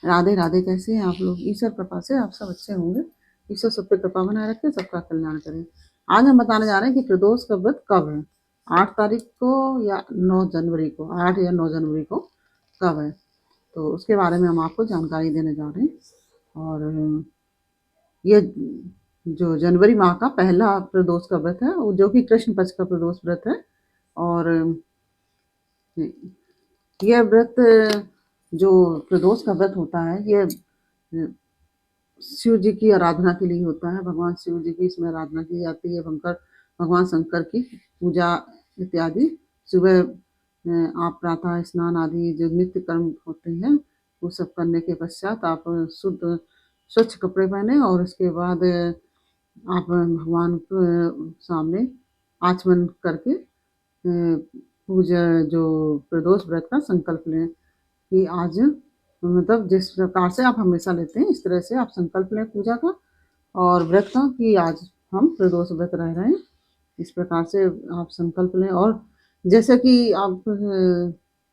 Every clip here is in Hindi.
राधे राधे। कैसे हैं आप लोग? ईश्वर कृपा से आप सब अच्छे होंगे। ईश्वर सब पे कृपा बनाए रखे, सबका कल्याण करे। आज हम बताने जा रहे हैं कि प्रदोष का व्रत कब है। 8 तारीख को या 9 जनवरी को, 8 या 9 जनवरी को कब है, तो उसके बारे में हम आपको जानकारी देने जा रहे हैं। और ये जो जनवरी माह का पहला प्रदोष का व्रत है, जो कि कृष्ण पक्ष का प्रदोष व्रत है। और यह व्रत, जो प्रदोष का व्रत होता है, ये शिव जी की आराधना के लिए होता है। भगवान शिव जी की इसमें आराधना की जाती है। भगवान शंकर की पूजा इत्यादि। सुबह आप प्रातः स्नान आदि जो नित्य कर्म होते हैं, वो सब करने के पश्चात आप शुद्ध स्वच्छ कपड़े पहने और उसके बाद आप भगवान के सामने आचमन करके पूजा, जो प्रदोष व्रत का संकल्प लें कि आज, मतलब जिस प्रकार से आप हमेशा लेते हैं, इस तरह से आप संकल्प लें पूजा का और व्रत का कि आज हम प्रदोष व्रत रह रहे हैं। इस प्रकार से आप संकल्प लें। और जैसे कि आप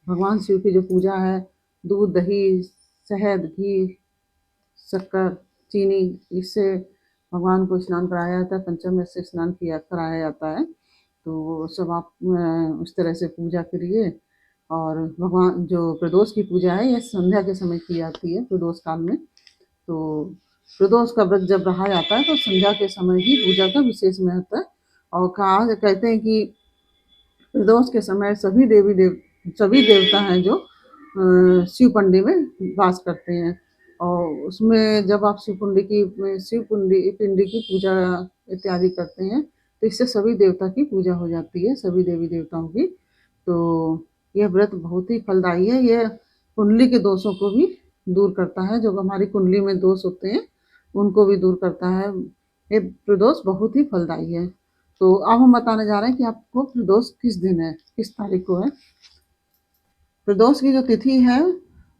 भगवान शिव की जो पूजा है, दूध, दही, शहद, घी, शक्कर, चीनी, इससे भगवान को स्नान कराया जाता है। पंचामृत से स्नान किया कराया जाता है। तो वो सब आप उस तरह से पूजा करिए। और भगवान, जो प्रदोष की पूजा है, यह संध्या के समय की जाती है, प्रदोष काल में। तो प्रदोष का व्रत जब रहा जाता है तो संध्या के समय ही पूजा का विशेष महत्व है। और कहते हैं कि प्रदोष के समय सभी देवता हैं जो शिव कुंडी में वास करते हैं। और उसमें जब आप शिव पिंडी की पूजा इत्यादि करते हैं, तो इससे सभी देवता की पूजा हो जाती है, सभी देवी देवताओं की। तो यह व्रत बहुत ही फलदायी है। यह कुंडली के दोषों को भी दूर करता है। जो हमारी कुंडली में दोष होते हैं, उनको भी दूर करता है। ये प्रदोष बहुत ही फलदायी है। तो अब हम बताने जा रहे हैं कि आपको प्रदोष किस दिन है, किस तारीख को है। प्रदोष की जो तिथि है,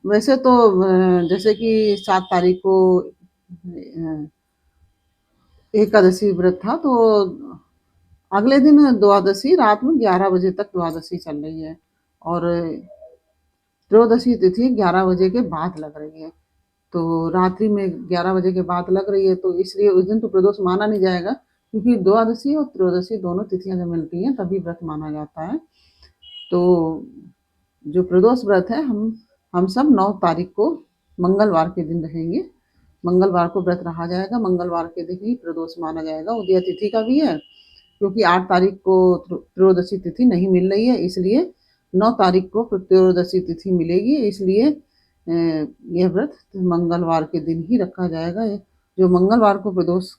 वैसे तो जैसे कि 7 तारीख को एकादशी व्रत था, तो अगले दिन द्वादशी, रात में 11 बजे तक द्वादशी चल रही है। और त्रयोदशी तिथि 11 बजे के बाद लग रही है। तो रात्रि में 11 बजे के बाद लग रही है, तो इसलिए उस दिन तो प्रदोष माना नहीं जाएगा, क्योंकि द्वादशी और त्रयोदशी दोनों तिथियां जब मिलती हैं तभी व्रत माना जाता है। तो जो प्रदोष व्रत है, हम सब 9 तारीख को मंगलवार के दिन रहेंगे। मंगलवार को व्रत रहा जाएगा। मंगलवार के दिन ही प्रदोष माना जाएगा। उदया तिथि का भी है, क्योंकि 8 तारीख को त्रयोदशी तिथि नहीं मिल रही है, इसलिए 9 तारीख को त्रयोदशी तिथि मिलेगी। इसलिए यह व्रत मंगलवार के दिन ही रखा जाएगा। जो मंगलवार को प्रदोष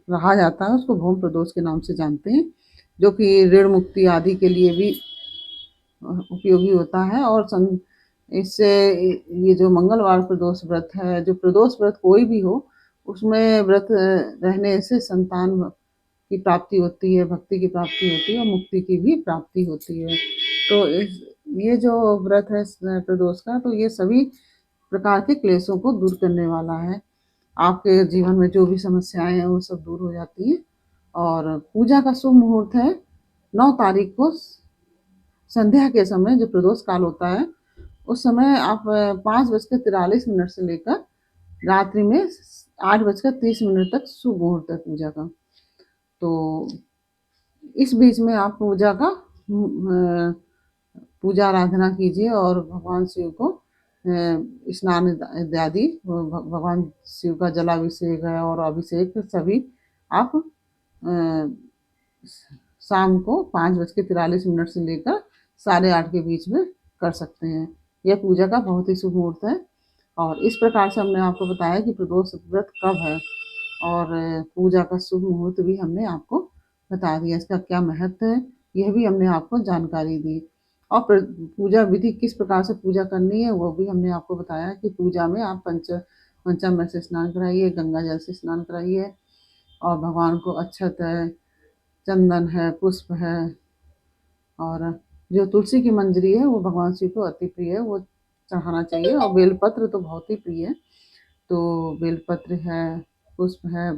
रहा जाता है, उसको भौम प्रदोष के नाम से जानते हैं, जो कि ऋण मुक्ति आदि के लिए भी उपयोगी होता है। और इससे ये जो मंगलवार प्रदोष व्रत है, जो प्रदोष व्रत कोई भी हो, उसमें व्रत रहने से संतान की प्राप्ति होती है, भक्ति की प्राप्ति होती है और मुक्ति की भी प्राप्ति होती है। तो ये जो व्रत है प्रदोष का, तो ये सभी प्रकार के क्लेशों को दूर करने वाला है। आपके जीवन में जो भी समस्याएं हैं, वो सब दूर हो जाती हैं। और पूजा का शुभ मुहूर्त है 9 तारीख को संध्या के समय, जो प्रदोष काल होता है, उस समय आप 5:43 से लेकर रात्रि में 8:30 तक शुभ मुहूर्त है पूजा का। तो इस बीच में आप पूजा आराधना कीजिए और भगवान शिव को स्नान इत्यादि, भगवान शिव का जलाभिषेक है और अभिषेक सभी आप शाम को 5:43 से लेकर 8:30 के बीच में कर सकते हैं। यह पूजा का बहुत ही शुभ मुहूर्त है। और इस प्रकार से हमने आपको बताया कि प्रदोष व्रत कब है, और पूजा का शुभ मुहूर्त भी हमने आपको बता दिया, इसका क्या महत्व है यह भी हमने आपको जानकारी दी। और पूजा विधि किस प्रकार से पूजा करनी है, वो भी हमने आपको बताया कि पूजा में आप पंचामृत से स्नान कराइए, गंगा जल से स्नान कराइए, और भगवान को अक्षत है, चंदन है, पुष्प है, और जो तुलसी की मंजरी है वो भगवान शिव को अति प्रिय है, वो चढ़ाना चाहिए। और बेलपत्र तो बहुत ही प्रिय है, तो बेलपत्र है, पुष्प है,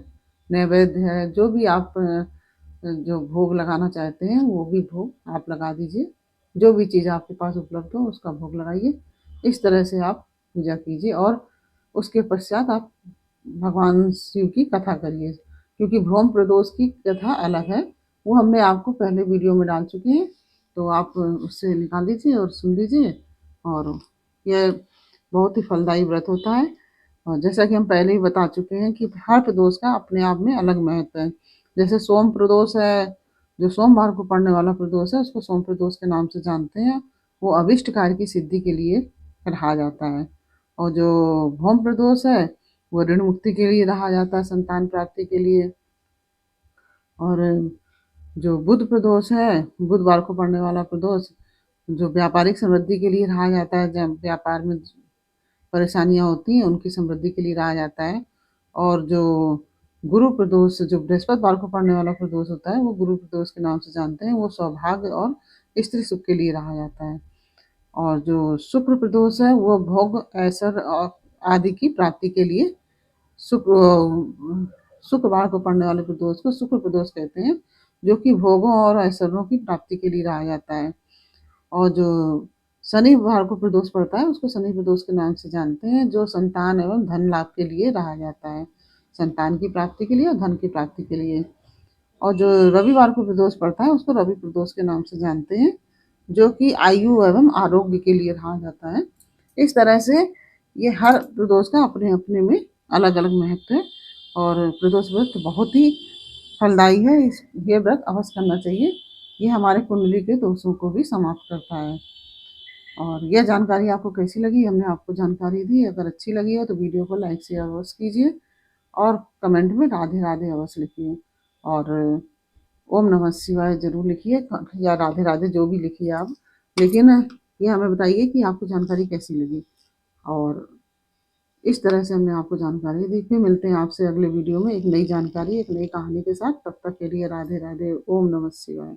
नैवेद्य है, जो भी आप जो भोग लगाना चाहते हैं वो भी भोग आप लगा दीजिए। जो भी चीज़ आपके पास उपलब्ध हो उसका भोग लगाइए। इस तरह से आप पूजा कीजिए। और उसके पश्चात आप भगवान शिव की कथा करिए, क्योंकि भ्रम प्रदोष की कथा अलग है, वो हमने आपको पहले वीडियो में डाल चुके हैं, तो आप उससे निकाल लीजिए और सुन लीजिए। और यह बहुत ही फलदायी व्रत होता है, और जैसा कि हम पहले ही बता चुके हैं कि हर प्रदोष का अपने आप में अलग महत्व है। जैसे सोम प्रदोष है, जो सोमवार को पड़ने वाला प्रदोष है, उसको सोम प्रदोष के नाम से जानते हैं। वो अभिष्ट कार्य की सिद्धि के लिए रहा जाता है। और जो भौम प्रदोष है, वो ऋण मुक्ति के लिए रहा जाता है, संतान प्राप्ति के लिए। और जो बुध प्रदोष है, बुधवार को पड़ने वाला प्रदोष, जो व्यापारिक समृद्धि के लिए रहा जाता है, जब व्यापार में परेशानियां होती हैं उनकी समृद्धि के लिए रहा जाता है। और जो गुरु प्रदोष, जो बृहस्पतिवार को पड़ने वाला प्रदोष होता है, वो गुरु प्रदोष के नाम से जानते हैं। वो सौभाग्य और स्त्री सुख के लिए रहा जाता है। और जो शुक्र प्रदोष है, वो भोग ऐश्वर्य आदि की प्राप्ति के लिए शुक्रवार को पड़ने वाले प्रदोष को शुक्र प्रदोष कहते हैं, जो कि भोगों और ऐश्वर्यों की प्राप्ति के लिए रहा जाता है। और जो शनिवार को प्रदोष पड़ता है, उसको शनि प्रदोष के नाम से जानते हैं, जो संतान एवं धन लाभ के लिए रहा जाता है, संतान की प्राप्ति के लिए और धन की प्राप्ति के लिए। और जो रविवार को प्रदोष पड़ता है, उसको रवि प्रदोष के नाम से जानते हैं, जो कि आयु एवं आरोग्य के लिए रहा जाता है। इस तरह से ये हर प्रदोष का अपने अपने में अलग अलग महत्व है, और प्रदोष व्रत बहुत ही फलदायी है। ये व्रत अवश्य करना चाहिए। ये हमारे कुंडली के दोषों को भी समाप्त करता है। और यह जानकारी आपको कैसी लगी? हमने आपको जानकारी दी, अगर अच्छी लगी हो तो वीडियो को लाइक शेयर अवश्य कीजिए, और कमेंट में राधे राधे अवश्य लिखिए। और ओम नमः शिवाय जरूर लिखिए, या राधे राधे जो भी लिखिए आप, लेकिन ये हमें बताइए कि आपको जानकारी कैसी लगी। और इस तरह से हमने आपको जानकारी दी। फिर मिलते हैं आपसे अगले वीडियो में एक नई जानकारी, एक नई कहानी के साथ। तब तक के लिए राधे राधे, ओम नमः शिवाय।